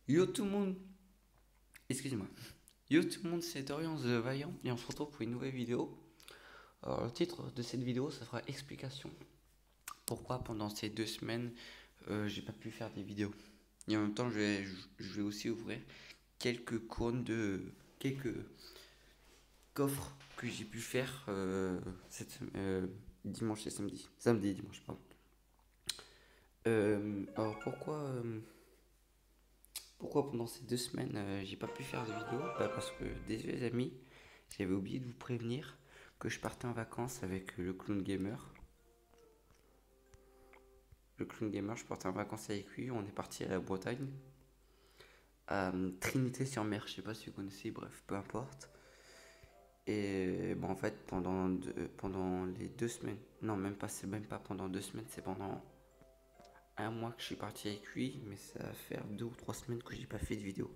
Yo tout le monde, excusez-moi. Yo tout le monde, c'est Dorian The Vaillant et on se retrouve pour une nouvelle vidéo. Alors le titre de cette vidéo, ça sera explication. Pourquoi pendant ces 2 semaines, j'ai pas pu faire des vidéos. Et en même temps, je vais aussi ouvrir quelques cônes de quelques coffres que j'ai pu faire dimanche et samedi. Samedi et dimanche, pardon. Alors pourquoi pendant ces 2 semaines j'ai pas pu faire de vidéo? Bah parce que désolé amis, j'avais oublié de vous prévenir que je partais en vacances avec le clown gamer. Le clown gamer, je partais en vacances avec lui, on est parti à la Bretagne, à Trinité-sur-Mer, je sais pas si vous connaissez, bref, peu importe. Et bon en fait pendant les 2 semaines, non même pas, c'est même pas pendant 2 semaines, c'est pendant un mois que je suis parti avec lui, mais ça va faire 2 ou 3 semaines que j'ai pas fait de vidéo.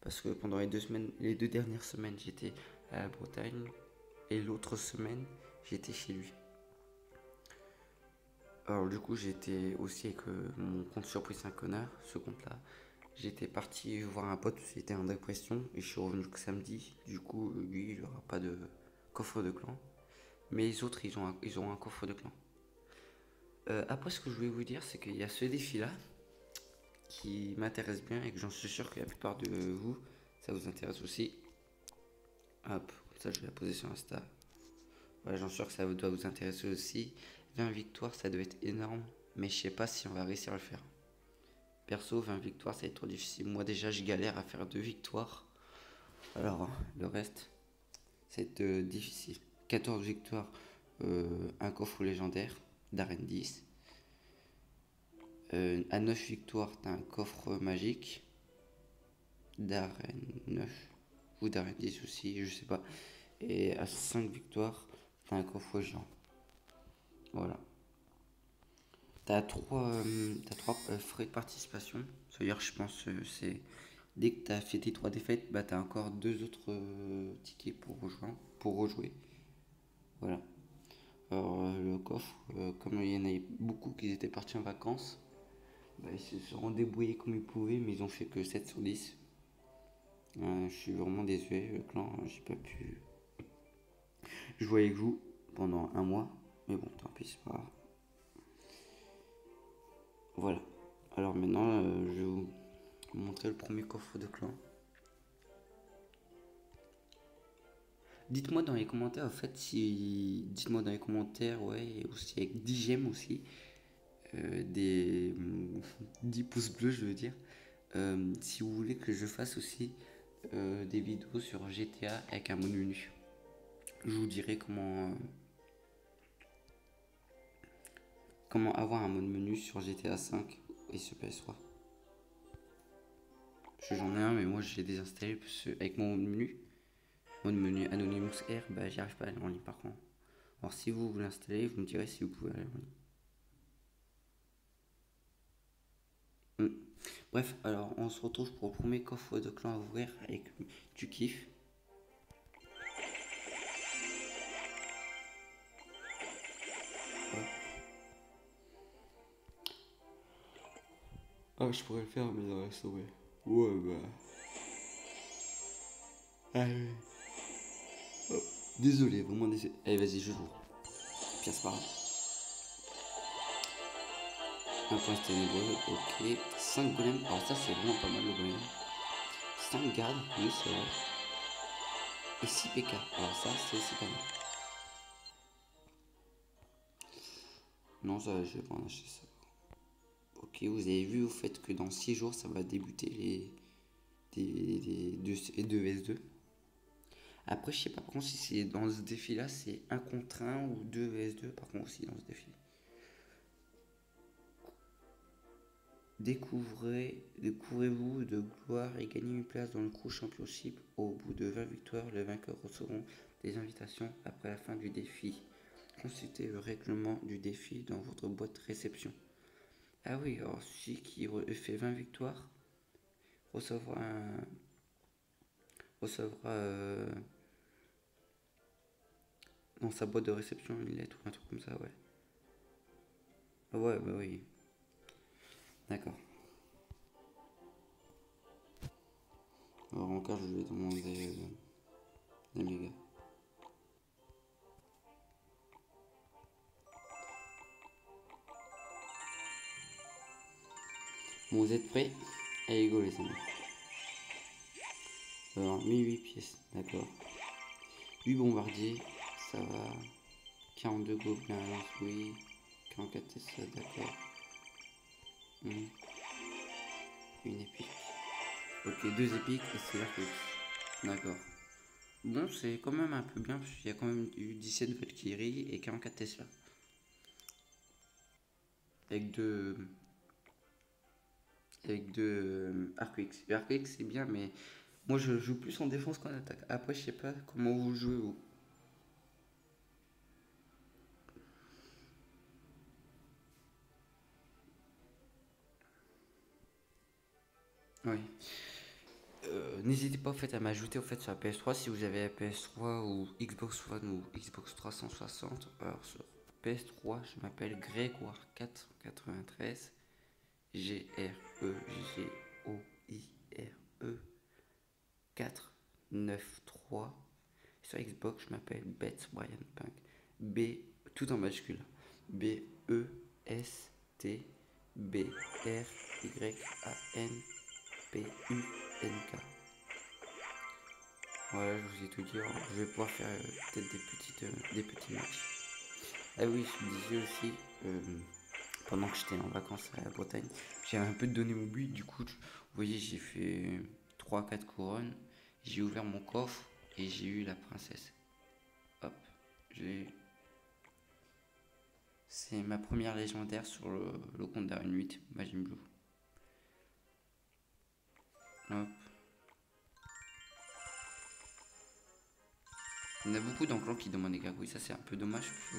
Parce que pendant les 2 semaines, les 2 dernières semaines, j'étais à la Bretagne et l'autre semaine, j'étais chez lui. Alors du coup, j'étais aussi avec mon compte surprise un connard, ce compte-là. J'étais parti voir un pote, c'était en dépression, et je suis revenu que samedi. Du coup, lui, il n'aura pas de coffre de clan. Mais les autres, ils ont un coffre de clan. Après, ce que je voulais vous dire, c'est qu'il y a ce défi-là qui m'intéresse bien et que j'en suis sûr que la plupart de vous, ça vous intéresse aussi. Hop, comme ça, je vais la poser sur Insta. Ouais, j'en suis sûr que ça doit vous intéresser aussi. 20 victoires, ça doit être énorme, mais je sais pas si on va réussir à le faire. Perso, 20 victoires, ça va être trop difficile. Moi, déjà, je galère à faire 2 victoires. Alors, le reste, c'est difficile. 14 victoires, un coffre légendaire d'arène 10. À 9 victoires, t'as un coffre magique d'arène 9 ou d'arène 10 aussi, je sais pas. Et à 5 victoires, t'as un coffre géant. Voilà. T'as trois frais de participation. C'est-à-dire, je pense, c'est dès que t'as fait tes 3 défaites, bah t'as encore 2 autres tickets pour rejouer. Voilà. Alors, le coffre, comme il y en avait beaucoup qui étaient partis en vacances, bah, ils se sont débrouillés comme ils pouvaient, mais ils ont fait que 7 sur 10. Je suis vraiment désolé, le clan, j'ai pas pu jouer avec vous pendant un mois. Mais bon, tant pis, c'est pas grave. Voilà. Alors maintenant, je vais vous montrer le premier coffre de clan. Dites-moi dans les commentaires, en fait, si. Dites-moi dans les commentaires, ouais, et aussi avec 10 j'aime aussi, des 10 pouces bleus, je veux dire. Si vous voulez que je fasse aussi des vidéos sur GTA avec un mode menu. Je vous dirai comment avoir un mode menu sur GTA 5 et sur PS3. J'en ai un, mais moi j'ai désinstallé parce que avec mon mode menu Anonymous R, bah j'y arrive pas à aller en ligne par contre. Alors si vous l'installez, vous me direz si vous pouvez aller en ligne. Hmm. Bref, alors on se retrouve pour le premier coffre de clan à ouvrir avec du kiff. Ah, je pourrais le faire, mais dans la sauver. Ouais, bah. Allez. Oh. Désolé, vraiment désolé. Allez, vas-y, je joue. Pire, c'est pas grave. Un point ténébreux, ok. 5 golems, alors ça c'est vraiment pas mal le golem. 5 gardes, oui, c'est vrai. Et 6 PK, alors ça c'est aussi pas mal. Non, ça, je vais pas en acheter ça. Ok, vous avez vu au fait que dans 6 jours ça va débuter les 2 vs2. Après, je sais pas par contre si c'est dans ce défi là, c'est un contre un ou 2 vs2 par contre aussi dans ce défi. Découvrez-vous de gloire et gagnez une place dans le Crew Championship. Au bout de 20 victoires, les vainqueurs recevront des invitations après la fin du défi. Consultez le règlement du défi dans votre boîte réception. Ah oui, alors celui qui fait 20 victoires recevra recevra dans sa boîte de réception une lettre ou un truc comme ça, ouais. Ah ouais, bah oui. D'accord. cas, je vais demander les mégas. Bon, vous êtes prêts? Allez, go les amis. Alors, 1008 pièces, d'accord. 8 bombardiers, ça va. 42 gobelins, oui. 44 Tesla, d'accord. Une épique. Ok, 2 épiques et c'est l'arc. D'accord. Bon, c'est quand même un peu bien parce qu'il y a quand même eu 17 Valkyrie et 44 Tesla. Avec deux. Avec deux Arc-X. Arc-X c'est bien, mais moi je joue plus en défense qu'en attaque. Après, je sais pas comment vous jouez vous. Oui. N'hésitez pas en fait à m'ajouter en fait sur la PS3 si vous avez la PS3 ou Xbox One ou Xbox 360. Alors sur PS3, je m'appelle Grégoire 493 G-R-E-G-O-I-R-E 493. Sur Xbox, je m'appelle Bets Brian Punk. B tout en majuscule. B E S T B R Y A N P U N K. Voilà, je vous ai tout dit. Alors, je vais pouvoir faire peut-être des petits matchs. Ah oui, je me disais aussi, pendant que j'étais en vacances à la Bretagne, j'avais un peu donné mon but. Du coup, vous voyez, j'ai fait 3-4 couronnes. J'ai ouvert mon coffre et j'ai eu la princesse. Hop, j'ai. C'est ma première légendaire sur le compte d'Arène 8, Majin Blue. Hop. Il y en a beaucoup dans le clan qui demandent des gargouilles. Ça, c'est un peu dommage parce que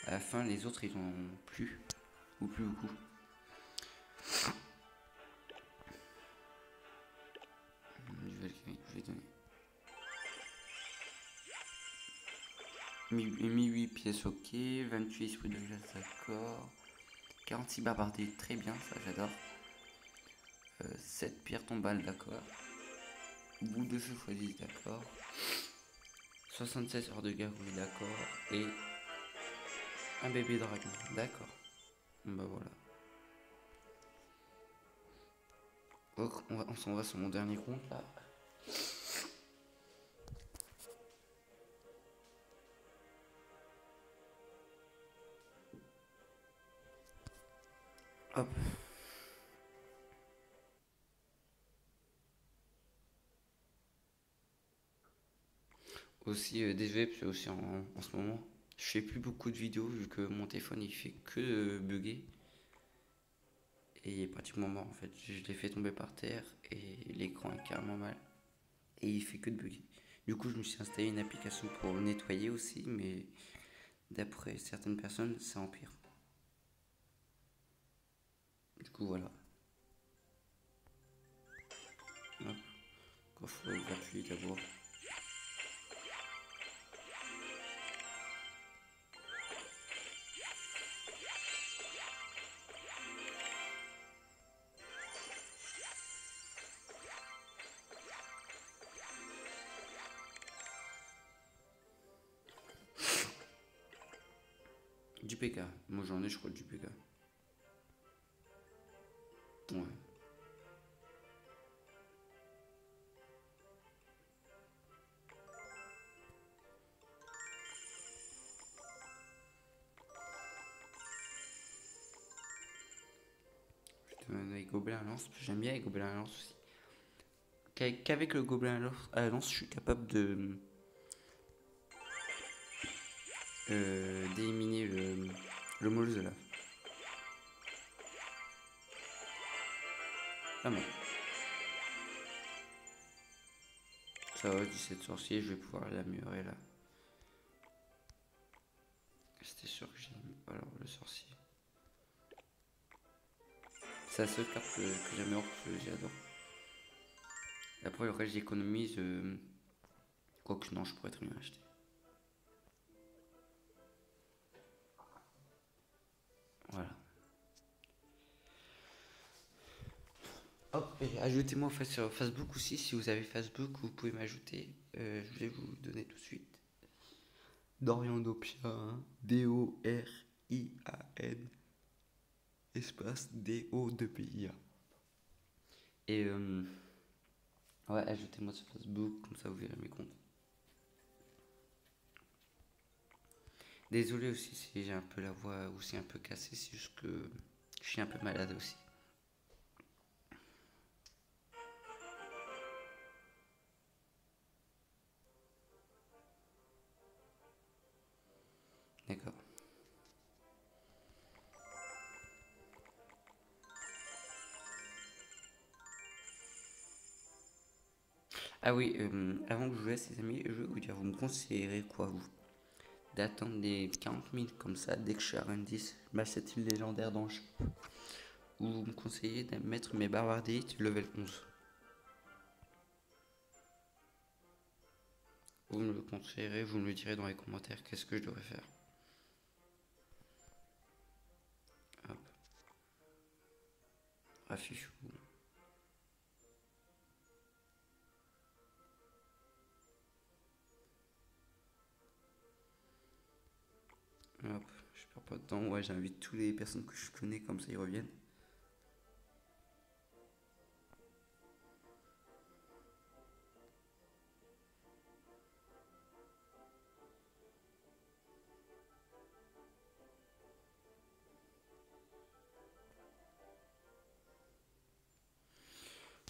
à la fin, les autres, ils en ont plus. Ou plus beaucoup. Je vais donner. 1008 pièces, ok. 28 esprits de glace, d'accord. 46 barbardés, très bien, ça j'adore. 7 pierres tombales, d'accord. Bout de feu x10, d'accord. 76 heures de gargouille, d'accord. Et un bébé dragon, d'accord. Bah voilà. Donc, on s'en va sur mon dernier compte là. Hop. Aussi, désolé, parce que aussi en ce moment, je fais plus beaucoup de vidéos vu que mon téléphone il fait que bugger. Et il est pratiquement mort en fait. Je l'ai fait tomber par terre et l'écran est carrément mal. Et il fait que de bugger. Du coup, je me suis installé une application pour nettoyer aussi, mais d'après certaines personnes, ça empire. Du coup, voilà. Hop. Coffre gratuit d'abord. Du PK. Moi j'en ai, je crois, du PK. Ouais. Je te donne les gobelins à lance. J'aime bien les gobelins à lance aussi. Qu'avec le gobelin à lance, je suis capable de d'éliminer le molosse de lave. Ah non. Ça va, 17 sorciers, je vais pouvoir l'améliorer là. C'était sûr que j'ai. Alors, le sorcier. C'est la seule carte que j'améliore que j'adore. Après, le reste, j'économise. Quoique, non, je pourrais très bien acheter. Voilà. Hop, et ajoutez-moi sur Facebook aussi. Si vous avez Facebook, vous pouvez m'ajouter. Je vais vous donner tout de suite. Dorian Dopia, hein. Dorian, espace Do2PIA. Et ouais, ajoutez-moi sur Facebook, comme ça vous verrez mes comptes. Désolé aussi si j'ai un peu la voix aussi un peu cassée, c'est juste que je suis un peu malade aussi. D'accord. Ah oui, avant que je vous laisse les amis, je vais vous dire, vous me conseillerez quoi vous? D'attendre les 40 000 comme ça, dès que je suis à 10, je m'achète une légendaire dans le shop. Ou vous me conseillez de mettre mes barbardites level 11. Vous me le conseillerez, vous me le direz dans les commentaires, qu'est-ce que je devrais faire. Hop. Affiche. Hop, je perds pas de temps. Ouais, j'invite toutes les personnes que je connais, comme ça ils reviennent.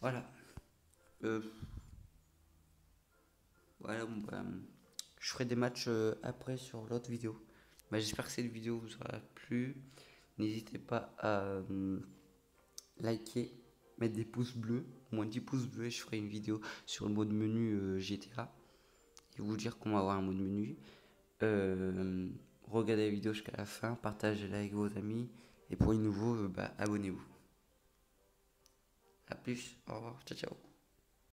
Voilà. Euh, voilà, bon, bah, je ferai des matchs après sur l'autre vidéo. Bah, j'espère que cette vidéo vous aura plu. N'hésitez pas à liker, mettre des pouces bleus, au moins 10 pouces bleus, et je ferai une vidéo sur le mode menu GTA et vous dire comment avoir un mode menu. Regardez la vidéo jusqu'à la fin, partagez-la avec vos amis et pour les nouveaux, bah, abonnez-vous. A plus, au revoir, ciao ciao.